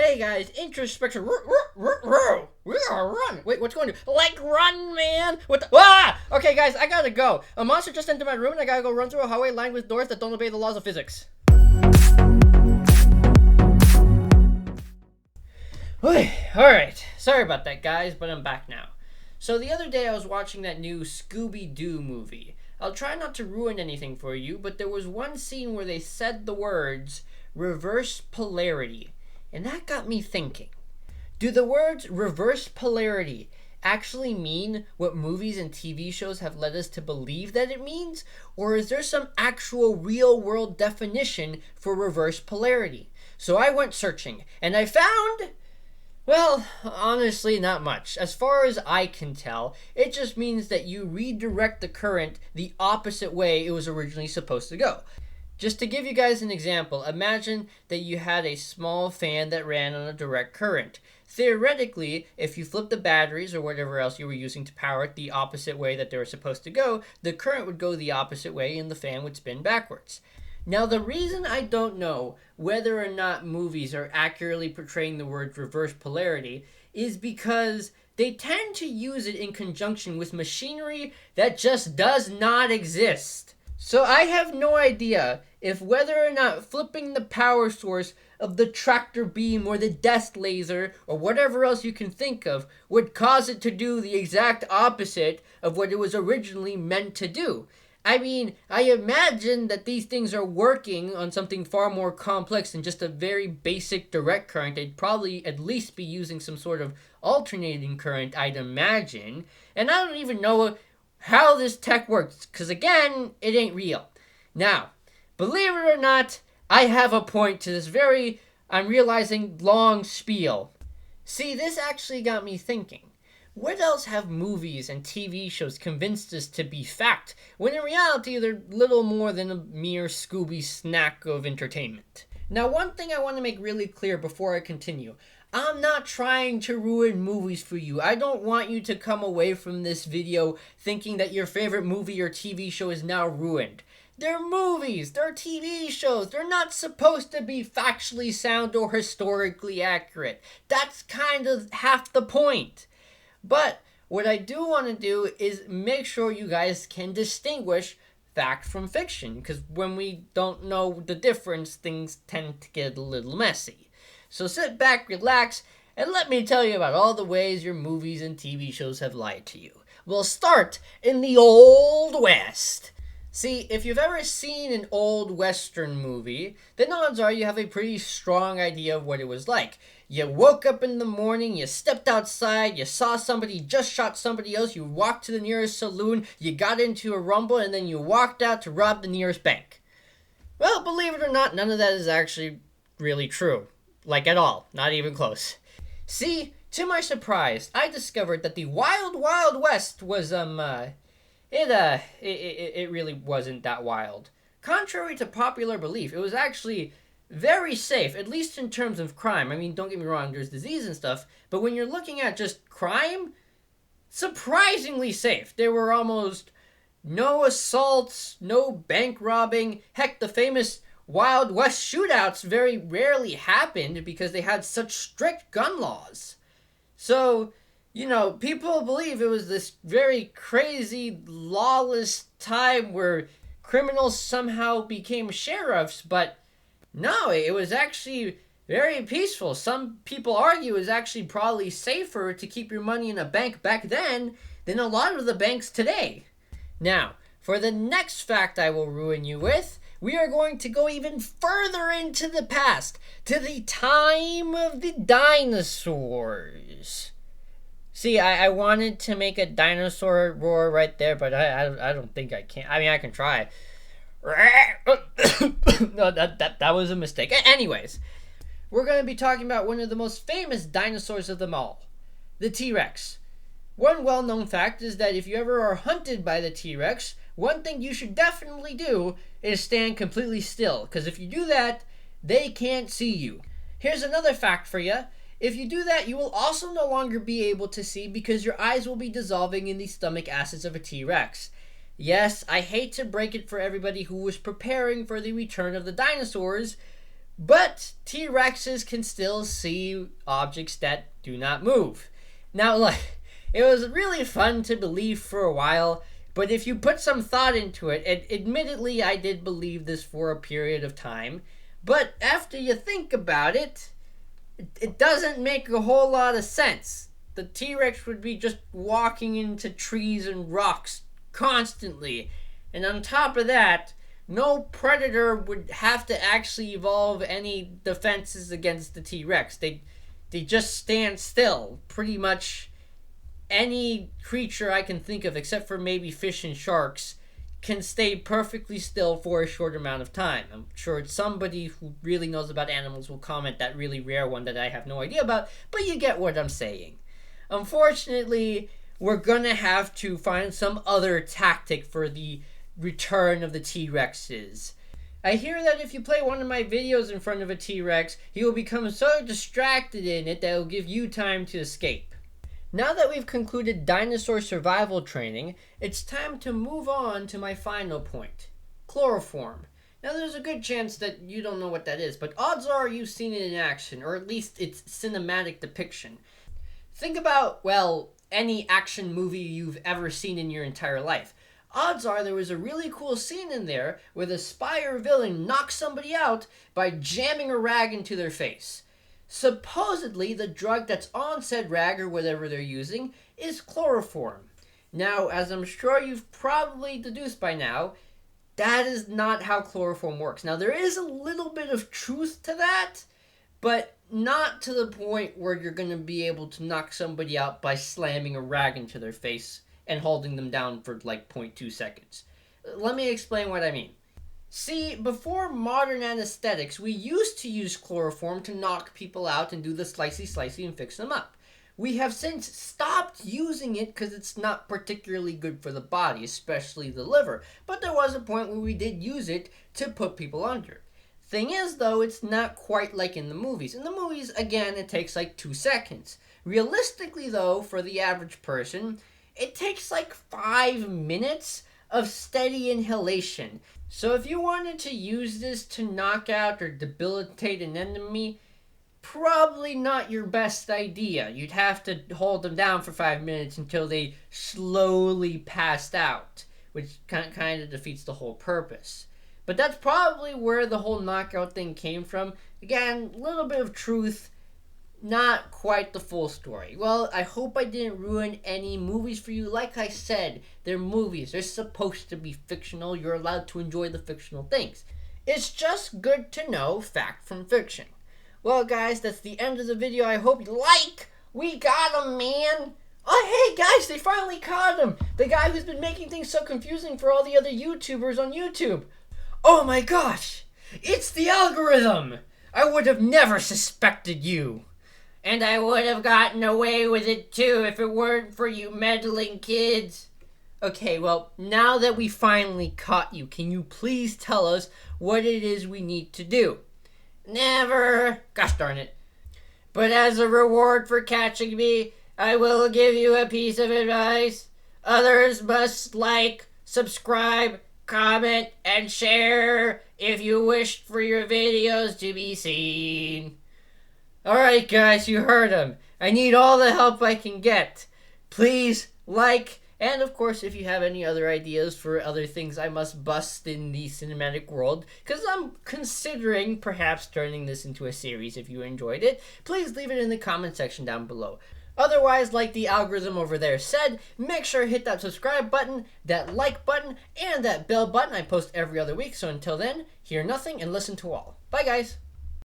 Hey guys, introspection. We gotta run. Wait, what's going on? Like run, man. What the? Ah! Okay, guys, I gotta go. A monster just entered my room, and I gotta go run through a hallway lined with doors that don't obey the laws of physics. Alright, sorry about that, guys, but I'm back now. So the other day I was watching that new Scooby-Doo movie. I'll try not to ruin anything for you, but there was one scene where they said the words reverse polarity, and that got me thinking. Do the words reverse polarity actually mean what movies and TV shows have led us to believe that it means? Or is there some actual real-world definition for reverse polarity? So I went searching, and I found... well, honestly, not much. As far as I can tell, it just means that you redirect the current the opposite way it was originally supposed to go. Just to give you guys an example, imagine that you had a small fan that ran on a direct current. Theoretically, if you flip the batteries or whatever else you were using to power it the opposite way that they were supposed to go, the current would go the opposite way and the fan would spin backwards. Now, the reason I don't know whether or not movies are accurately portraying the word reverse polarity is because they tend to use it in conjunction with machinery that just does not exist. So I have no idea if whether or not flipping the power source of the tractor beam or the death laser or whatever else you can think of would cause it to do the exact opposite of what it was originally meant to do. I mean, I imagine that these things are working on something far more complex than just a very basic direct current. They'd probably at least be using some sort of alternating current, I'd imagine. And I don't even know how this tech works, because again, it ain't real. Now, believe it or not, I have a point to this very, I'm realizing, long spiel. See, this actually got me thinking. What else have movies and TV shows convinced us to be fact, when in reality they're little more than a mere Scooby snack of entertainment? Now, one thing I want to make really clear before I continue. I'm not trying to ruin movies for you. I don't want you to come away from this video thinking that your favorite movie or TV show is now ruined. They're movies, they're TV shows, they're not supposed to be factually sound or historically accurate. That's kind of half the point. But what I do want to do is make sure you guys can distinguish fact from fiction, because when we don't know the difference, things tend to get a little messy. So sit back, relax, and let me tell you about all the ways your movies and TV shows have lied to you. We'll start in the Old West. See, if you've ever seen an old Western movie, then odds are you have a pretty strong idea of what it was like. You woke up in the morning, you stepped outside, you saw somebody just shot somebody else, you walked to the nearest saloon, you got into a rumble, and then you walked out to rob the nearest bank. Well, believe it or not, none of that is actually really true. Like at all. Not even close. See, to my surprise, I discovered that the Wild Wild West was, it really wasn't that wild. Contrary to popular belief, it was actually very safe, at least in terms of crime. I mean, don't get me wrong, there's disease and stuff, but when you're looking at just crime, surprisingly safe. There were almost no assaults, no bank robbing. Heck, the famous Wild West shootouts very rarely happened because they had such strict gun laws. So, you know, people believe it was this very crazy, lawless time where criminals somehow became sheriffs, but no, it was actually very peaceful. Some people argue it was actually probably safer to keep your money in a bank back then than a lot of the banks today. Now, for the next fact I will ruin you with, we are going to go even further into the past, to the time of the dinosaurs. See, I wanted to make a dinosaur roar right there, but I don't think I can. I mean, I can try. No, that was a mistake. Anyways, we're going to be talking about one of the most famous dinosaurs of them all, the T-Rex. One well-known fact is that if you ever are hunted by the T-Rex, one thing you should definitely do is stand completely still, because if you do that, they can't see you. Here's another fact for you. If you do that, you will also no longer be able to see because your eyes will be dissolving in the stomach acids of a T-Rex. Yes, I hate to break it for everybody who was preparing for the return of the dinosaurs, But T-Rexes can still see objects that do not move. Now, like, it was really fun to believe for a while, but if you put some thought into it, admittedly, I did believe this for a period of time. But after you think about it, it doesn't make a whole lot of sense. The T-Rex would be just walking into trees and rocks constantly. And on top of that, no predator would have to actually evolve any defenses against the T-Rex. They just stand still. Pretty much any creature I can think of, except for maybe fish and sharks, can stay perfectly still for a short amount of time. I'm sure somebody who really knows about animals will comment that really rare one that I have no idea about, but you get what I'm saying. Unfortunately, we're gonna have to find some other tactic for the return of the T-Rexes. I hear that if you play one of my videos in front of a T-Rex, he will become so distracted in it that it will give you time to escape. Now that we've concluded dinosaur survival training, it's time to move on to my final point, chloroform. Now there's a good chance that you don't know what that is, but odds are you've seen it in action, or at least its cinematic depiction. Think about, well, any action movie you've ever seen in your entire life. Odds are there was a really cool scene in there where the spy or villain knocks somebody out by jamming a rag into their face. Supposedly, the drug that's on said rag or whatever they're using is chloroform. Now, as I'm sure you've probably deduced by now, that is not how chloroform works. Now, there is a little bit of truth to that, but not to the point where you're going to be able to knock somebody out by slamming a rag into their face and holding them down for like 0.2 seconds. Let me explain what I mean. See, before modern anesthetics, we used to use chloroform to knock people out and do the slicey and fix them up. We have since stopped using it because it's not particularly good for the body, especially the liver. But there was a point where we did use it to put people under. Thing is, though, it's not quite like in the movies. In the movies, again, it takes like 2 seconds. Realistically, though, for the average person, it takes like 5 minutes of steady inhalation. So if you wanted to use this to knock out or debilitate an enemy, probably not your best idea. You'd have to hold them down for 5 minutes until they slowly passed out, which kind of defeats the whole purpose. But that's probably where the whole knockout thing came from. Again, a little bit of truth, not quite the full story. Well, I hope I didn't ruin any movies for you. Like I said, they're movies. They're supposed to be fictional. You're allowed to enjoy the fictional things. It's just good to know fact from fiction. Well, guys, that's the end of the video. I hope you like. We got him, man. Oh, hey, guys, they finally caught him. The guy who's been making things so confusing for all the other YouTubers on YouTube. Oh, my gosh. It's the algorithm. I would have never suspected you. And I would have gotten away with it too if it weren't for you meddling kids. Okay, well, now that we finally caught you, can you please tell us what it is we need to do? Never. Gosh darn it. But as a reward for catching me, I will give you a piece of advice. Others must like, subscribe, comment, and share if you wish for your videos to be seen. Alright guys, you heard him. I need all the help I can get. Please like, and of course if you have any other ideas for other things I must bust in the cinematic world, because I'm considering perhaps turning this into a series if you enjoyed it, please leave it in the comment section down below. Otherwise, like the algorithm over there said, make sure to hit that subscribe button, that like button, and that bell button. I post every other week, so until then, hear nothing and listen to all. Bye guys!